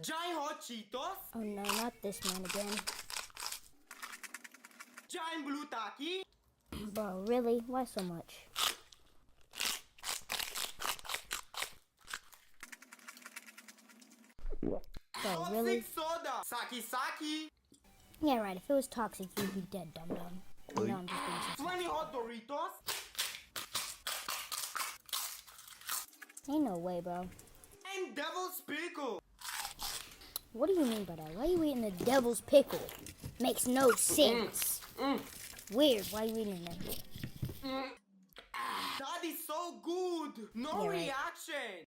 Giant hot Cheetos. Oh no, not this man again. Giant blue Taki. Bro, really? Why so much? Bro, really? Toxic soda. Saki. Yeah, right. If it was toxic, you'd be dead, dum-dum. No, I'm just being so 20 hot Doritos. Ain't no way, bro. And devil's pickle. What do you mean by that? Why are you eating the devil's pickle? Makes no sense. Weird. Why are you eating that? That is so good. No Yeah, right. reaction.